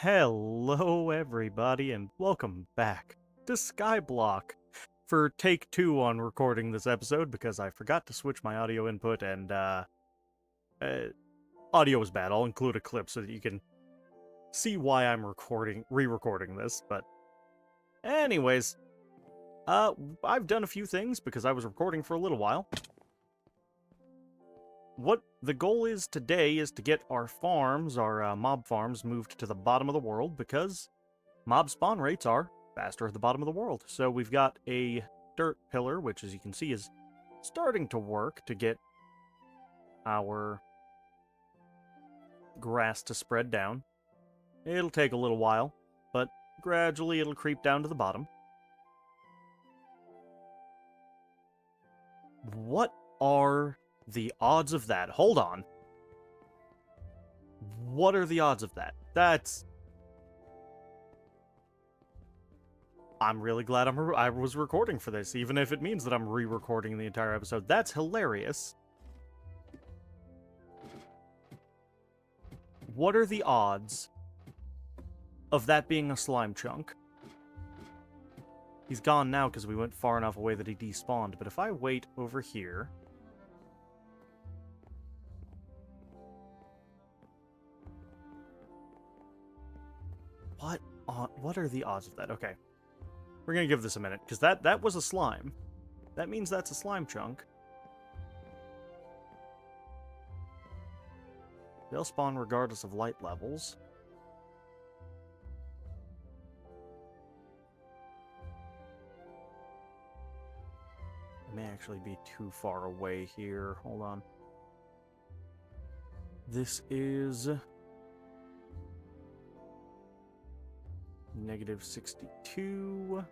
Hello, everybody, and welcome back to Skyblock for take 2 on recording this episode because I forgot to switch my audio input and, audio is bad. I'll include a clip so that you can see why I'm re-recording this, but anyways, I've done a few things because I was recording for a little while. What the goal is today is to get our farms, our mob farms, moved to the bottom of the world because mob spawn rates are faster at the bottom of the world. So we've got a dirt pillar, which as you can see is starting to work to get our grass to spread down. It'll take a little while, but gradually it'll creep down to the bottom. What are the odds of that? Hold on. What are the odds of that? I'm really glad I was recording for this, even if it means that I'm re-recording the entire episode. That's hilarious. What are the odds of that being a slime chunk? He's gone now because we went far enough away that he despawned, but if I wait over here... What are the odds of that? Okay. We're gonna give this a minute, because that was a slime. That means that's a slime chunk. They'll spawn regardless of light levels. I may actually be too far away here. Hold on. This is... -62.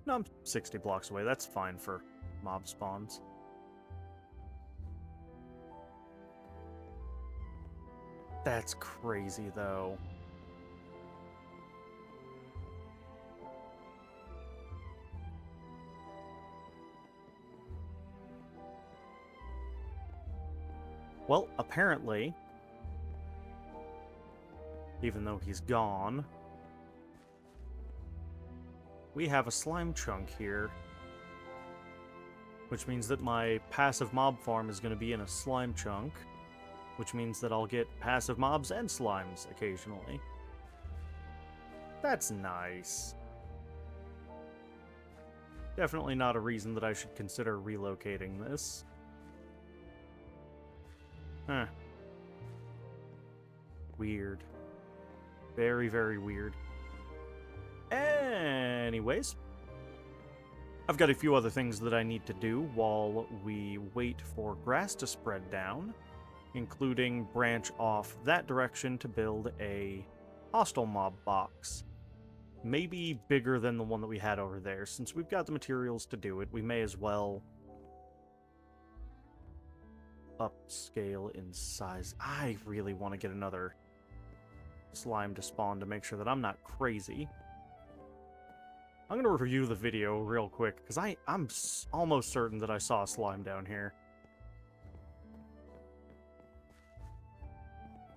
No, I'm 60 blocks away. That's fine for mob spawns. That's crazy, though. Well, apparently, even though he's gone, we have a slime chunk here, which means that my passive mob farm is going to be in a slime chunk, which means that I'll get passive mobs and slimes occasionally. That's nice. Definitely not a reason that I should consider relocating this. Huh. Weird. Very, very weird. Anyways, I've got a few other things that I need to do while we wait for grass to spread down, including branch off that direction to build a hostile mob box. Maybe bigger than the one that we had over there. Since we've got the materials to do it, we may as well upscale in size. I really want to get another slime to spawn to make sure that I'm not crazy. I'm going to review the video real quick, because I'm almost certain that I saw a slime down here.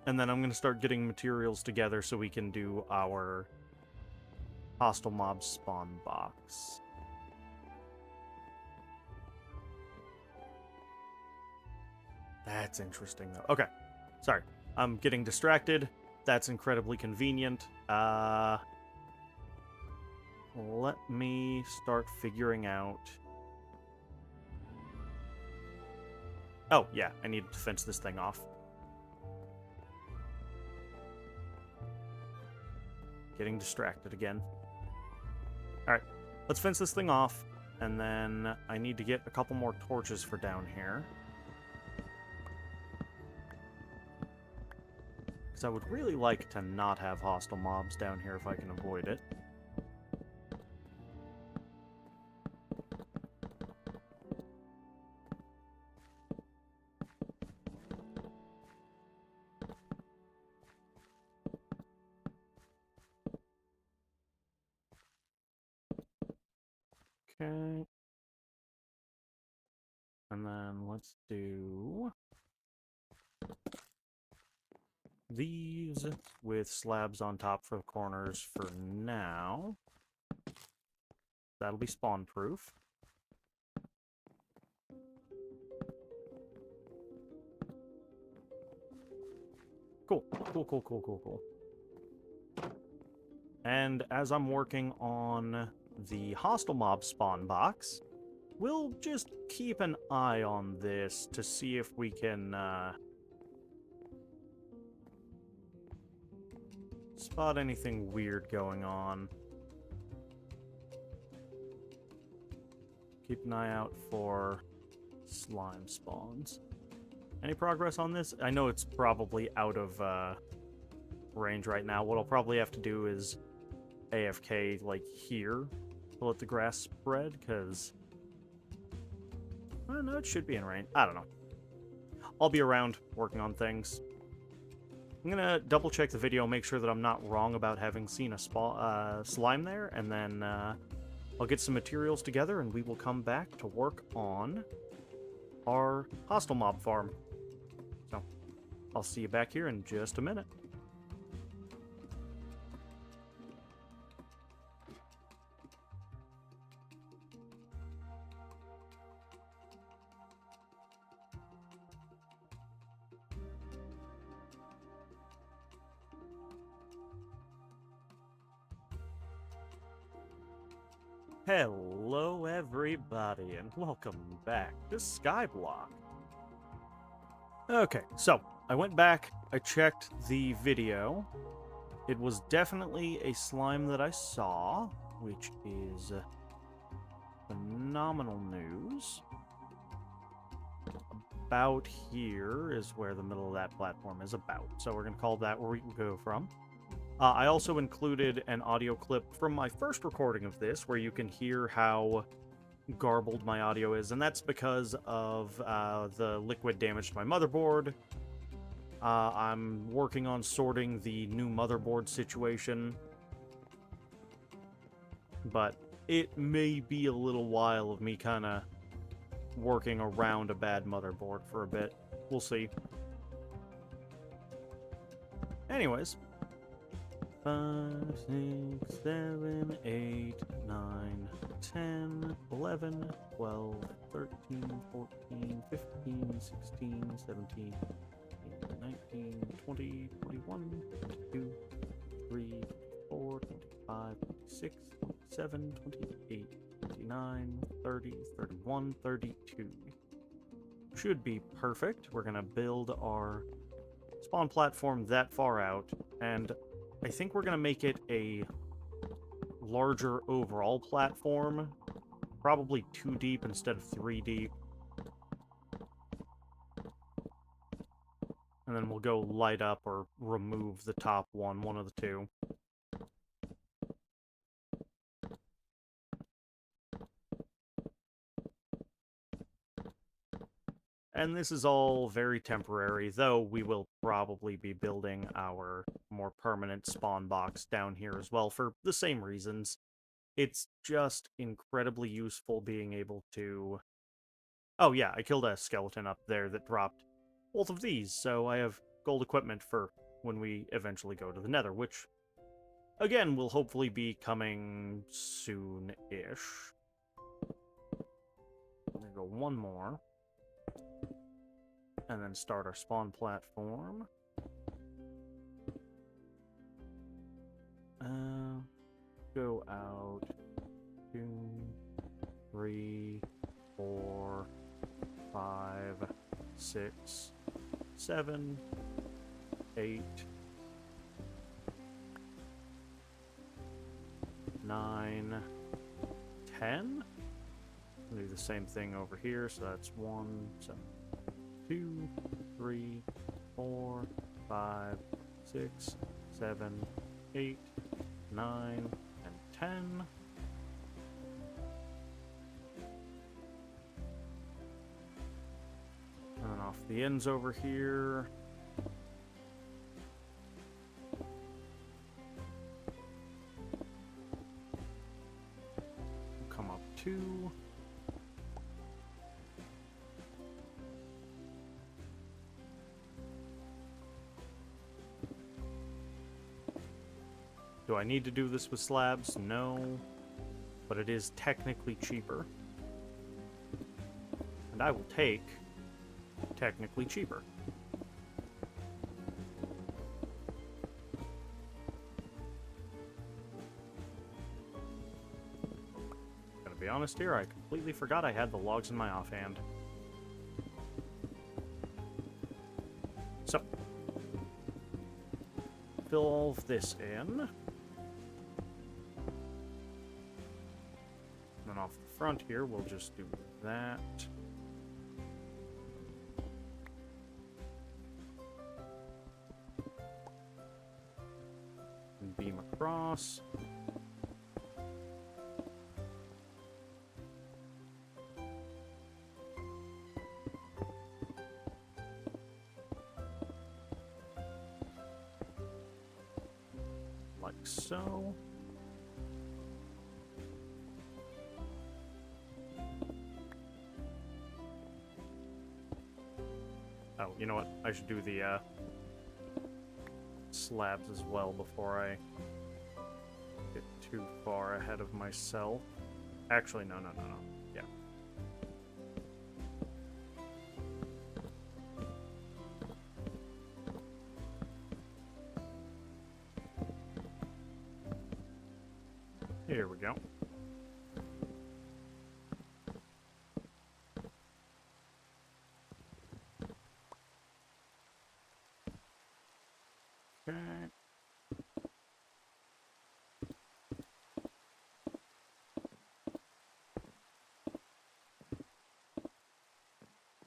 And then I'm going to start getting materials together so we can do our hostile mob spawn box. That's interesting, though. Okay, sorry. I'm getting distracted. That's incredibly convenient. Let me start figuring out... Oh, yeah, I need to fence this thing off. Getting distracted again. Alright, let's fence this thing off, and then I need to get a couple more torches for down here. Because I would really like to not have hostile mobs down here if I can avoid it. Okay. And then let's do... these with slabs on top for the corners for now. That'll be spawn proof. Cool. And as I'm working on the hostile mob spawn box, we'll just keep an eye on this to see if we can spot anything weird going on. Keep an eye out for slime spawns. Any progress on this? I know it's probably out of range right now. What I'll probably have to do is AFK, like, here to let the grass spread, because... I don't know, it should be in range. I don't know. I'll be around working on things. I'm gonna double-check the video, make sure that I'm not wrong about having seen a slime there, and then I'll get some materials together, and we will come back to work on our hostile mob farm. So, I'll see you back here in just a minute. Hello, everybody, and welcome back to Skyblock. Okay, so I went back, I checked the video. It was definitely a slime that I saw, which is phenomenal news. About here is where the middle of that platform is about, so we're going to call that where we can go from. I also included an audio clip from my first recording of this, where you can hear how garbled my audio is, and that's because of the liquid damage to my motherboard. I'm working on sorting the new motherboard situation, but it may be a little while of me kind of working around a bad motherboard for a bit. We'll see. Anyways. 5, 6, 7, 8, 9, 10, 11, 12, 13, 14, 15, 16, 17, 18, 19, 20, 21, 22, 23, 24, 25, 26, 27, 28, 29, 30, 31, 32. Should be perfect. We're going to build our spawn platform that far out, and I think we're going to make it a larger overall platform. Probably 2 deep instead of 3 deep. And then we'll go light up or remove the top one of the two. And this is all very temporary, though we will probably be building our more permanent spawn box down here as well for the same reasons. It's just incredibly useful being able to... Oh yeah, I killed a skeleton up there that dropped both of these, so I have gold equipment for when we eventually go to the Nether, which, again, will hopefully be coming soon-ish. I'm gonna go one more. And then start our spawn platform. Go out 2, 3, 4, 5, 6, 7, 8, 9, 10. Do the same thing over here, so that's 1, 2, 3, 4, 5, 6, 7, 8, 9, and 10. And then off the ends over here. Come up 2. Do I need to do this with slabs? No. But it is technically cheaper. And I will take technically cheaper. Gonna be honest here, I completely forgot I had the logs in my offhand. So, fill all of this in. And off the front here, we'll just do that. And beam across. Like so. Oh, you know what? I should do the slabs as well before I get too far ahead of myself. Actually, no. Yeah. Here we go. Okay.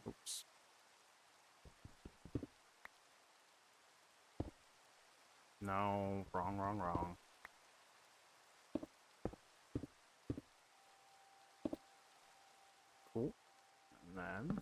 Oops. No, wrong. Cool. And then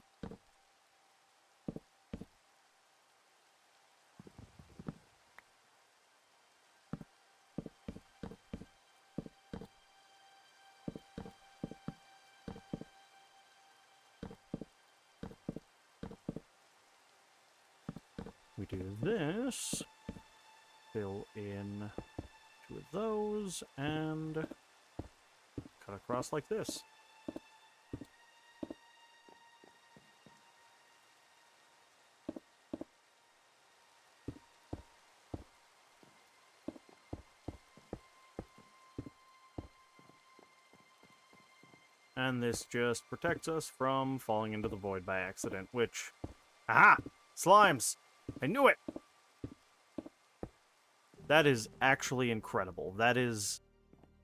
we do this, fill in 2 of those, and cut across like this. And this just protects us from falling into the void by accident, which... Aha! Slimes! I knew it! That is actually incredible. That is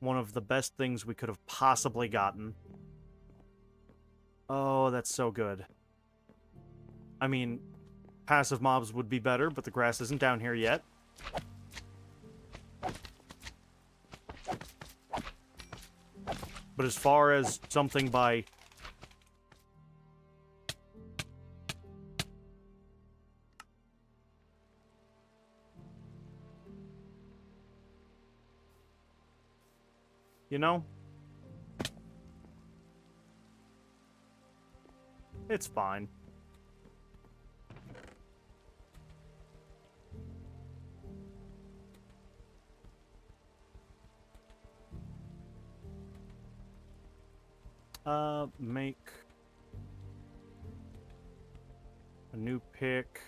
one of the best things we could have possibly gotten. Oh, that's so good. I mean, passive mobs would be better, but the grass isn't down here yet. But as far as something by... You know? It's fine. Make a new pick.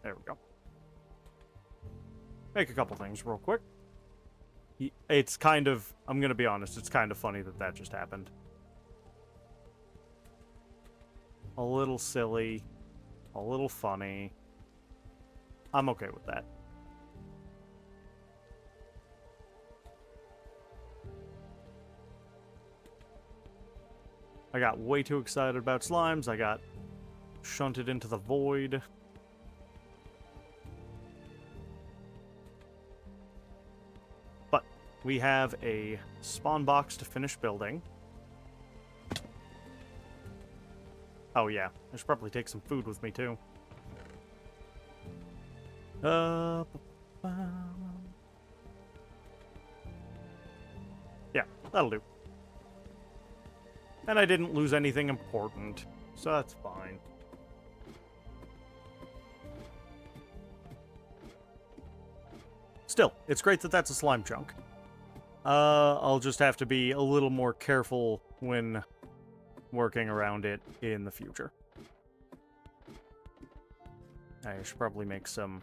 There we go. Make a couple things real quick. It's kind of, I'm gonna be honest, it's kind of funny that that just happened. A little silly, a little funny. I'm okay with that. I got way too excited about slimes. I got shunted into the void. But we have a spawn box to finish building. Oh yeah, I should probably take some food with me too. Yeah, that'll do. And I didn't lose anything important, so that's fine. Still, it's great that that's a slime chunk. I'll just have to be a little more careful when working around it in the future. I should probably make some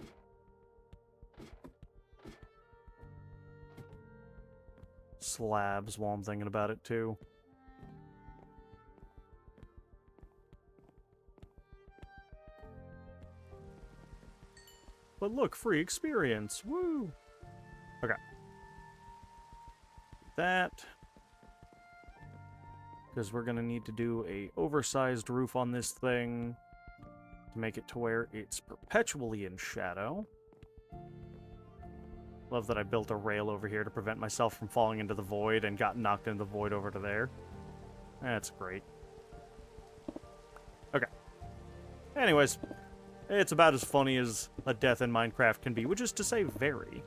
slabs while I'm thinking about it, too. But look, free experience! Woo! Okay. That. Because we're going to need to do a oversized roof on this thing to make it to where it's perpetually in shadow. Love that I built a rail over here to prevent myself from falling into the void and got knocked into the void over to there. That's great. Okay. Anyways, it's about as funny as a death in Minecraft can be, which is to say very.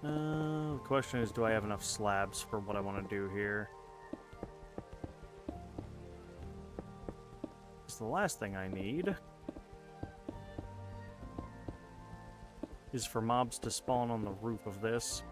The question is, do I have enough slabs for what I want to do here? Because the last thing I need is for mobs to spawn on the roof of this.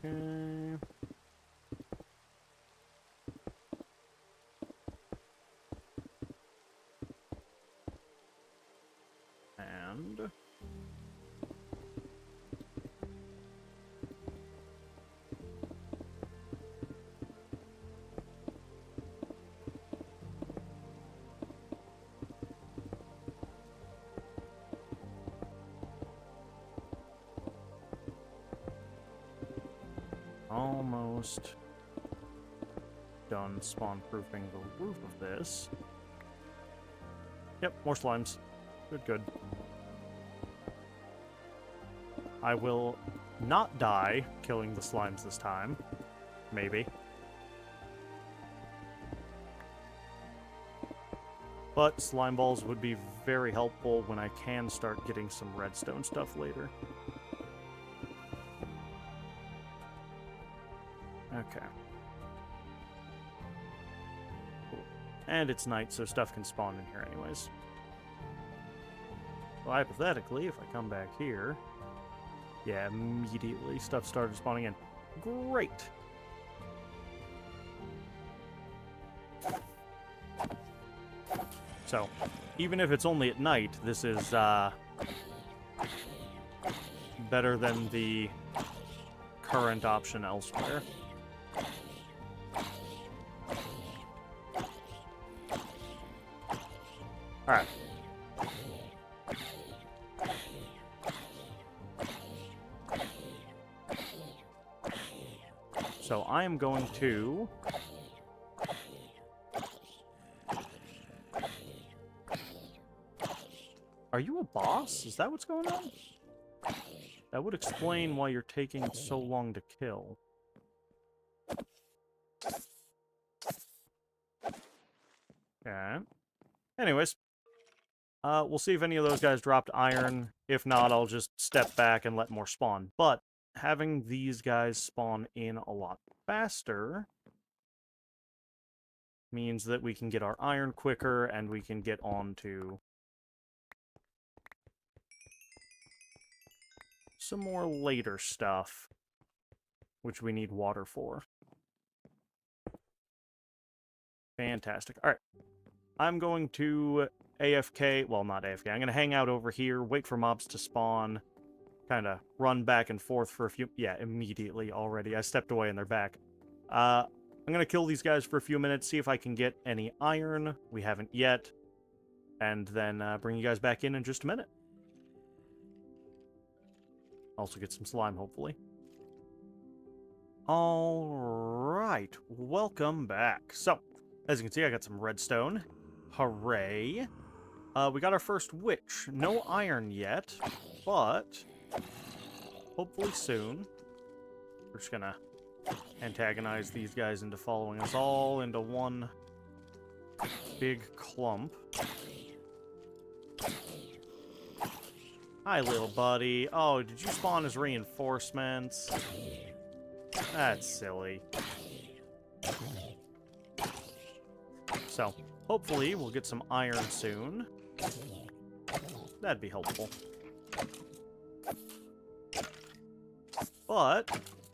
Okay. And almost done spawn-proofing the roof of this. Yep, more slimes. Good, good. I will not die killing the slimes this time. Maybe. But slime balls would be very helpful when I can start getting some redstone stuff later. Okay. Cool. And it's night, so stuff can spawn in here anyways. So hypothetically, if I come back here... Yeah, immediately stuff started spawning in. Great! So, even if it's only at night, this is, better than the current option elsewhere. Alright. So I am going to... Are you a boss? Is that what's going on? That would explain why you're taking so long to kill. Okay. Anyways. We'll see if any of those guys dropped iron. If not, I'll just step back and let more spawn. But having these guys spawn in a lot faster means that we can get our iron quicker and we can get on to some more later stuff, which we need water for. Fantastic. All right. I'm going to AFK. Well, not AFK. I'm going to hang out over here, wait for mobs to spawn, kind of run back and forth for a few... Yeah, immediately already. I stepped away and they're back. I'm going to kill these guys for a few minutes, see if I can get any iron. We haven't yet. And then bring you guys back in just a minute. Also get some slime, hopefully. Alright, welcome back. So, as you can see, I got some redstone. Hooray. We got our first witch. No iron yet, but hopefully soon. We're just gonna antagonize these guys into following us all into one big clump. Hi, little buddy. Oh, did you spawn as reinforcements? That's silly. So, hopefully we'll get some iron soon. That'd be helpful. But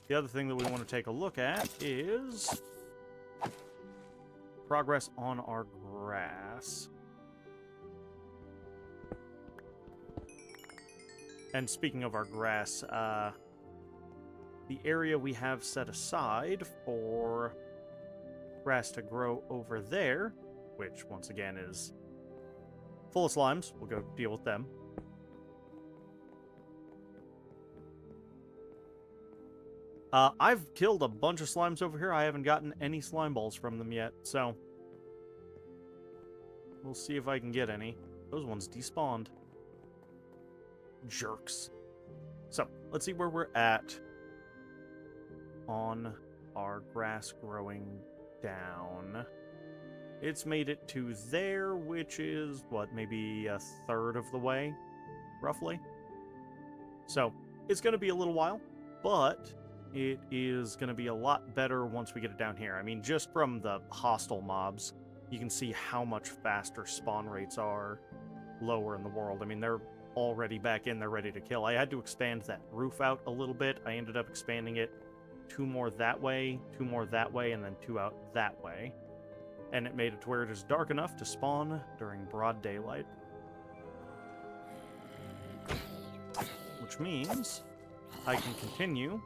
the other thing that we want to take a look at is progress on our grass. And speaking of our grass, the area we have set aside for grass to grow over there, which once again is full of slimes, we'll go deal with them. I've killed a bunch of slimes over here. I haven't gotten any slime balls from them yet, so we'll see if I can get any. Those ones despawned. Jerks. So, let's see where we're at on our grass growing down. It's made it to there, which is, what, maybe a third of the way, roughly? So, it's going to be a little while, but it is going to be a lot better once we get it down here. I mean, just from the hostile mobs, you can see how much faster spawn rates are lower in the world. I mean, they're already back in, they're ready to kill. I had to expand that roof out a little bit. I ended up expanding it 2 more that way, 2 more that way, and then 2 out that way. And it made it to where it is dark enough to spawn during broad daylight. Which means I can continue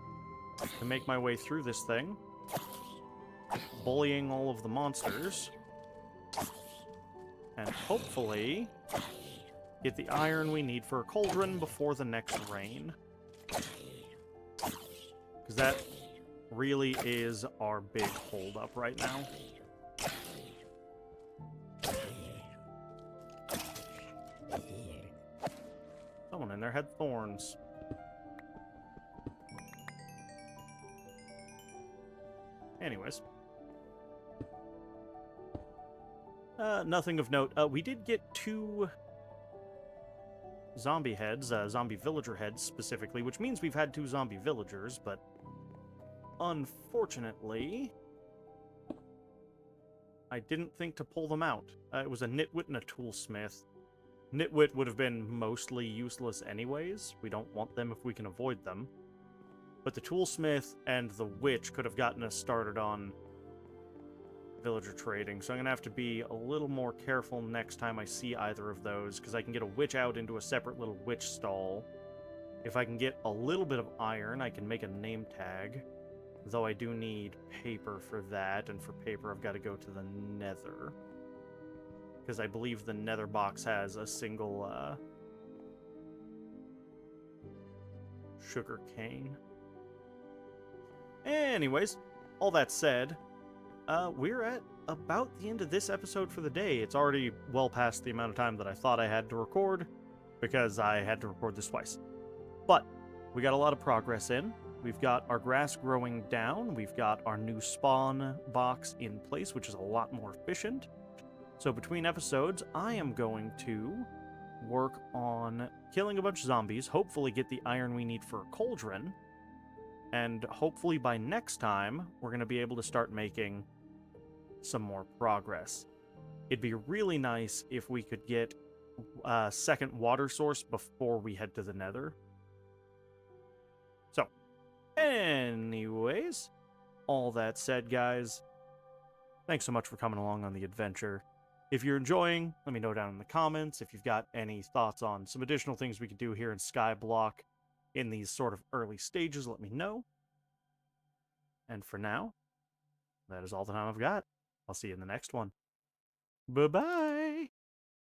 to make my way through this thing, bullying all of the monsters, and hopefully get the iron we need for a cauldron before the next rain. Because that really is our big holdup right now. Someone in there had thorns. Anyways. Nothing of note. We did get 2 zombie heads, zombie villager heads specifically, which means we've had 2 zombie villagers, but unfortunately, I didn't think to pull them out. It was a nitwit and a toolsmith. Nitwit would have been mostly useless anyways. We don't want them if we can avoid them. But the toolsmith and the witch could have gotten us started on villager trading, so I'm going to have to be a little more careful next time I see either of those, because I can get a witch out into a separate little witch stall. If I can get a little bit of iron, I can make a name tag, though I do need paper for that, and for paper I've got to go to the nether, because I believe the nether box has a single sugar cane. Anyways, all that said, we're at about the end of this episode for the day. It's already well past the amount of time that I thought I had to record, because I had to record this twice. But we got a lot of progress in. We've got our grass growing down. We've got our new spawn box in place, which is a lot more efficient. So between episodes, I am going to work on killing a bunch of zombies, hopefully get the iron we need for a cauldron, and hopefully by next time, we're going to be able to start making some more progress. It'd be really nice if we could get a second water source before we head to the nether. So, anyways, all that said, guys, thanks so much for coming along on the adventure. If you're enjoying, let me know down in the comments. If you've got any thoughts on some additional things we could do here in Skyblock in these sort of early stages, let me know. And for now, that is all the time I've got. I'll see you in the next one. Bye-bye!